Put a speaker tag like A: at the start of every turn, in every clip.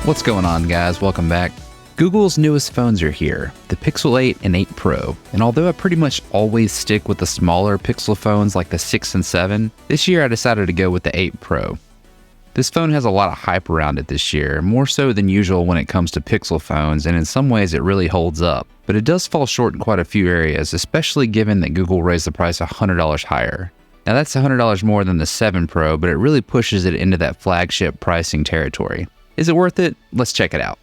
A: What's going on, guys? Welcome back. Google's newest phones are here, the Pixel 8 and 8 Pro. And although I pretty much always stick with the smaller Pixel phones like the 6 and 7, this year I decided to go with the 8 Pro. This phone has a lot of hype around it this year, more so than usual when it comes to Pixel phones, and in some ways it really holds up. But it does fall short in quite a few areas, especially given that Google raised the price $100 higher. Now that's $100 more than the 7 Pro, but it really pushes it into that flagship pricing territory. Is it worth it? Let's check it out.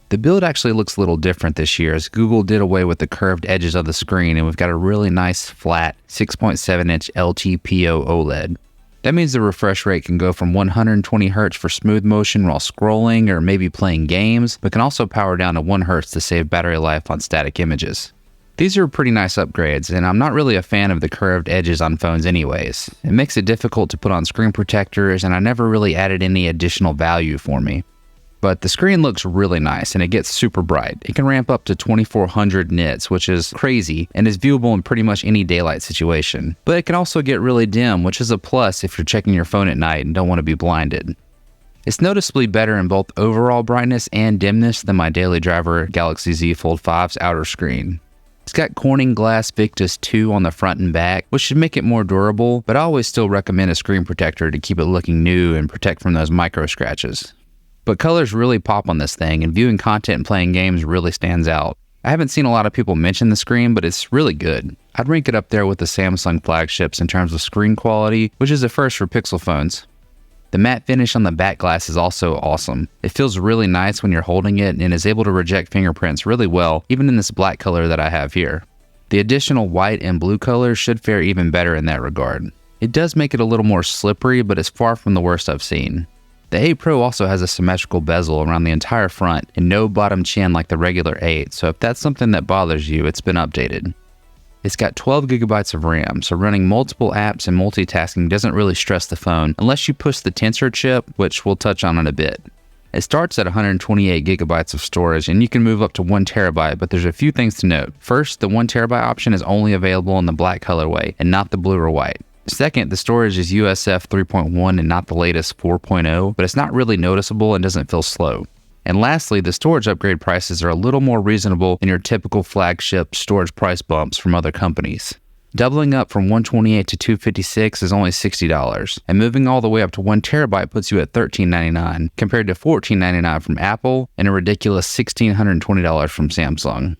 A: The build actually looks a little different this year, as Google did away with the curved edges of the screen, and we've got a really nice flat 6.7-inch Ltpo OLED. That means the refresh rate can go from 120 Hz for smooth motion while scrolling or maybe playing games, but can also power down to 1 Hz to save battery life on static images. These are pretty nice upgrades, and I'm not really a fan of the curved edges on phones anyways. It makes it difficult to put on screen protectors, and I never really added any additional value for me. But the screen looks really nice, and it gets super bright. It can ramp up to 2400 nits, which is crazy, and is viewable in pretty much any daylight situation. But it can also get really dim, which is a plus if you're checking your phone at night and don't want to be blinded. It's noticeably better in both overall brightness and dimness than my daily driver Galaxy Z Fold 5's outer screen. It's got Corning Glass Victus 2 on the front and back, which should make it more durable, but I always still recommend a screen protector to keep it looking new and protect from those micro scratches. But colors really pop on this thing, and viewing content and playing games really stands out. I haven't seen a lot of people mention the screen, but it's really good. I'd rank it up there with the Samsung flagships in terms of screen quality, which is a first for Pixel phones. The matte finish on the back glass is also awesome. It feels really nice when you're holding it and is able to reject fingerprints really well, even in this black color that I have here. The additional white and blue colors should fare even better in that regard. It does make it a little more slippery, but it's far from the worst I've seen. The 8 Pro also has a symmetrical bezel around the entire front and no bottom chin like the regular 8, so if that's something that bothers you, it's been updated. It's got 12 GB of RAM, so running multiple apps and multitasking doesn't really stress the phone unless you push the Tensor chip, which we'll touch on in a bit. It starts at 128 GB of storage, and you can move up to 1 TB, but there's a few things to note. First, the 1 TB option is only available in the black colorway and not the blue or white. Second, the storage is USF 3.1 and not the latest 4.0, but it's not really noticeable and doesn't feel slow. And lastly, the storage upgrade prices are a little more reasonable than your typical flagship storage price bumps from other companies. Doubling up from 128 to 256 is only $60, and moving all the way up to 1 TB puts you at $13.99, compared to $14.99 from Apple and a ridiculous $1,620 from Samsung.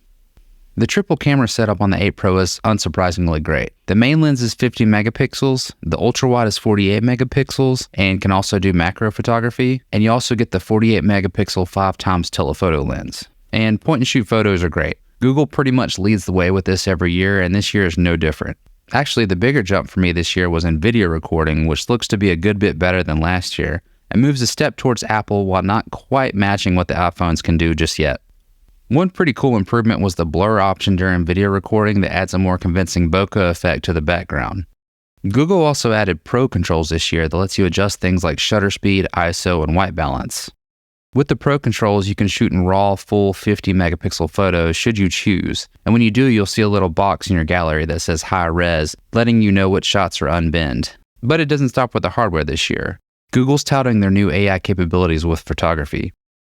A: The triple camera setup on the 8 Pro is unsurprisingly great. The main lens is 50 megapixels, the ultra wide is 48 megapixels, and can also do macro photography, and you also get the 48 megapixel 5x telephoto lens. And point and shoot photos are great. Google pretty much leads the way with this every year, and this year is no different. Actually, the bigger jump for me this year was in video recording, which looks to be a good bit better than last year, and moves a step towards Apple while not quite matching what the iPhones can do just yet. One pretty cool improvement was the blur option during video recording that adds a more convincing bokeh effect to the background. Google also added Pro controls this year that lets you adjust things like shutter speed, ISO, and white balance. With the Pro controls, you can shoot in raw, full 50 megapixel photos should you choose, and when you do, you'll see a little box in your gallery that says high res, letting you know what shots are unbinned. But it doesn't stop with the hardware this year. Google's touting their new AI capabilities with photography.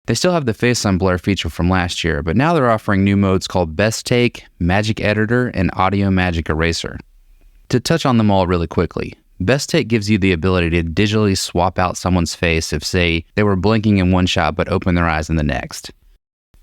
A: They still have the face unblur feature from last year, but now they're offering new modes called Best Take, Magic Editor, and Audio Magic Eraser. To touch on them all really quickly, Best Take gives you the ability to digitally swap out someone's face if, say, they were blinking in one shot but open their eyes in the next.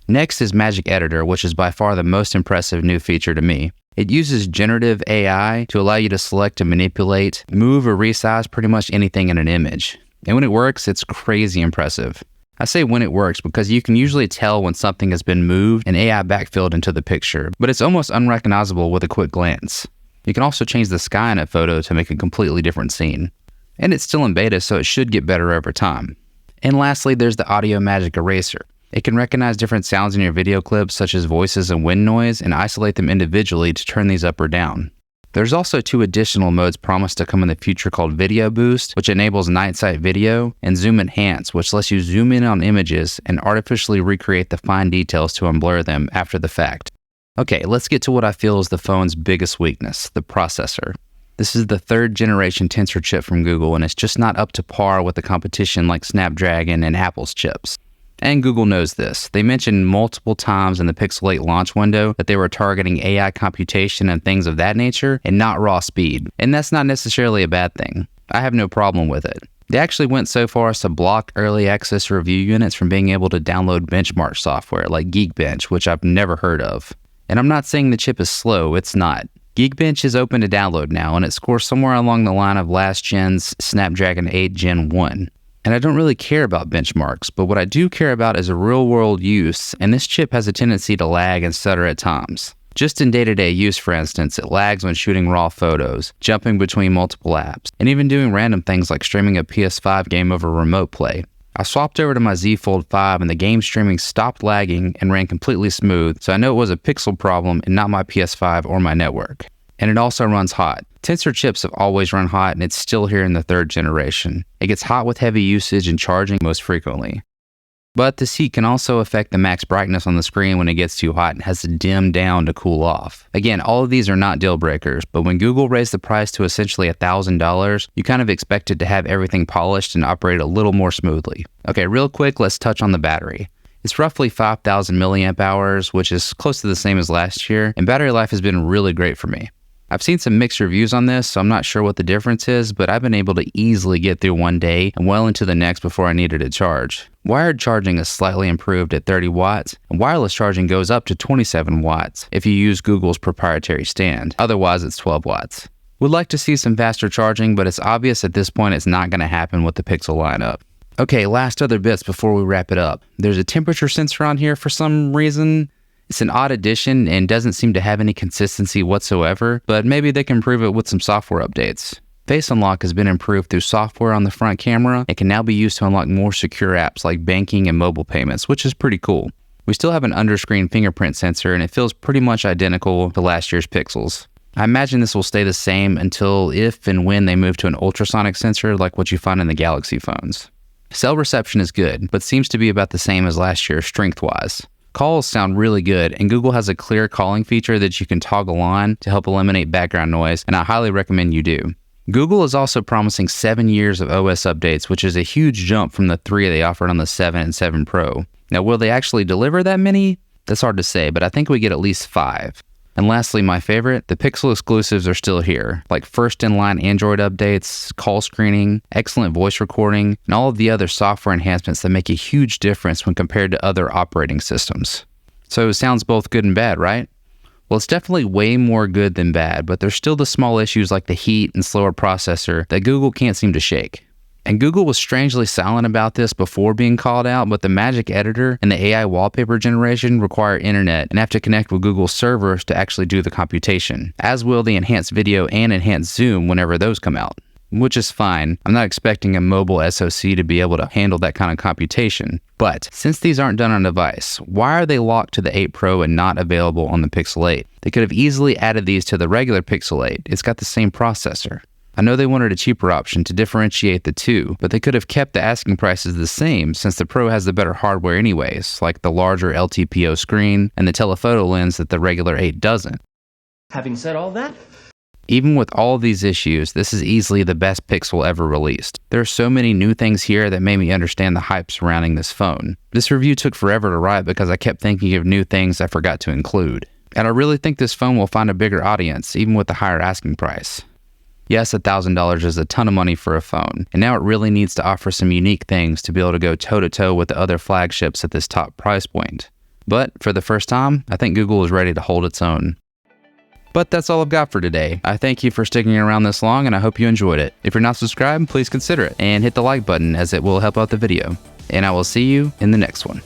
A: Next is Magic Editor, which is by far the most impressive new feature to me. It uses generative AI to allow you to select and manipulate, move, or resize pretty much anything in an image. And when it works, it's crazy impressive. I say when it works because you can usually tell when something has been moved and AI backfilled into the picture, but it's almost unrecognizable with a quick glance. You can also change the sky in a photo to make a completely different scene. And it's still in beta, so it should get better over time. And lastly, there's the Audio Magic Eraser. It can recognize different sounds in your video clips, such as voices and wind noise, and isolate them individually to turn these up or down. There's also 2 additional modes promised to come in the future called Video Boost, which enables night sight video, and Zoom Enhance, which lets you zoom in on images and artificially recreate the fine details to unblur them after the fact. Okay, let's get to what I feel is the phone's biggest weakness, the processor. This is the 3rd generation Tensor chip from Google, and it's just not up to par with the competition like Snapdragon and Apple's chips. And Google knows this. They mentioned multiple times in the Pixel 8 launch window that they were targeting AI computation and things of that nature, and not raw speed. And that's not necessarily a bad thing. I have no problem with it. They actually went so far as to block early access review units from being able to download benchmark software like Geekbench, which I've never heard of. And I'm not saying the chip is slow, it's not. Geekbench is open to download now, and it scores somewhere along the line of last gen's Snapdragon 8 Gen 1. And I don't really care about benchmarks, but what I do care about is a real-world use, and this chip has a tendency to lag and stutter at times. Just in day-to-day use, for instance, it lags when shooting raw photos, jumping between multiple apps, and even doing random things like streaming a PS5 game over remote play. I swapped over to my Z Fold 5 and the game streaming stopped lagging and ran completely smooth, so I know it was a Pixel problem and not my PS5 or my network. And it also runs hot. Tensor chips have always run hot, and it's still here in the 3rd generation. It gets hot with heavy usage and charging most frequently. But this heat can also affect the max brightness on the screen when it gets too hot and has to dim down to cool off. Again, all of these are not deal breakers, but when Google raised the price to essentially $1,000, you kind of expected to have everything polished and operate a little more smoothly. Okay, real quick, let's touch on the battery. It's roughly 5,000 milliamp hours, which is close to the same as last year, and battery life has been really great for me. I've seen some mixed reviews on this, so I'm not sure what the difference is, but I've been able to easily get through one day and well into the next before I needed to charge. Wired charging is slightly improved at 30 watts, and wireless charging goes up to 27 watts if you use Google's proprietary stand. Otherwise, it's 12 watts. Would like to see some faster charging, but it's obvious at this point it's not going to happen with the Pixel lineup. Okay, last other bits before we wrap it up. There's a temperature sensor on here for some reason. It's an odd addition and doesn't seem to have any consistency whatsoever, but maybe they can improve it with some software updates. Face Unlock has been improved through software on the front camera and can now be used to unlock more secure apps like banking and mobile payments, which is pretty cool. We still have an underscreen fingerprint sensor, and it feels pretty much identical to last year's Pixels. I imagine this will stay the same until if and when they move to an ultrasonic sensor like what you find in the Galaxy phones. Cell reception is good, but seems to be about the same as last year strength-wise. Calls sound really good, and Google has a clear calling feature that you can toggle on to help eliminate background noise, and I highly recommend you do. Google is also promising 7 years of OS updates, which is a huge jump from the 3 they offered on the 7 and 7 Pro. Now, will they actually deliver that many? That's hard to say, but I think we get at least 5. And lastly, my favorite, the Pixel exclusives are still here, like first-in-line Android updates, call screening, excellent voice recording, and all of the other software enhancements that make a huge difference when compared to other operating systems. So it sounds both good and bad, right? Well, it's definitely way more good than bad, but there's still the small issues like the heat and slower processor that Google can't seem to shake. And Google was strangely silent about this before being called out, but the Magic Editor and the AI wallpaper generation require internet and have to connect with Google's servers to actually do the computation, as will the enhanced video and enhanced zoom whenever those come out. Which is fine. I'm not expecting a mobile SoC to be able to handle that kind of computation. But since these aren't done on device, why are they locked to the 8 Pro and not available on the Pixel 8? They could have easily added these to the regular Pixel 8. It's got the same processor. I know they wanted a cheaper option to differentiate the two, but they could have kept the asking prices the same since the Pro has the better hardware anyways, like the larger Ltpo screen and the telephoto lens that the regular 8 doesn't.
B: Having said all that,
A: even with all of these issues, this is easily the best Pixel ever released. There are so many new things here that made me understand the hype surrounding this phone. This review took forever to write because I kept thinking of new things I forgot to include. And I really think this phone will find a bigger audience, even with the higher asking price. Yes, $1,000 is a ton of money for a phone, and now it really needs to offer some unique things to be able to go toe-to-toe with the other flagships at this top price point. But for the first time, I think Google is ready to hold its own. But that's all I've got for today. I thank you for sticking around this long, and I hope you enjoyed it. If you're not subscribed, please consider it, and hit the like button as it will help out the video. And I will see you in the next one.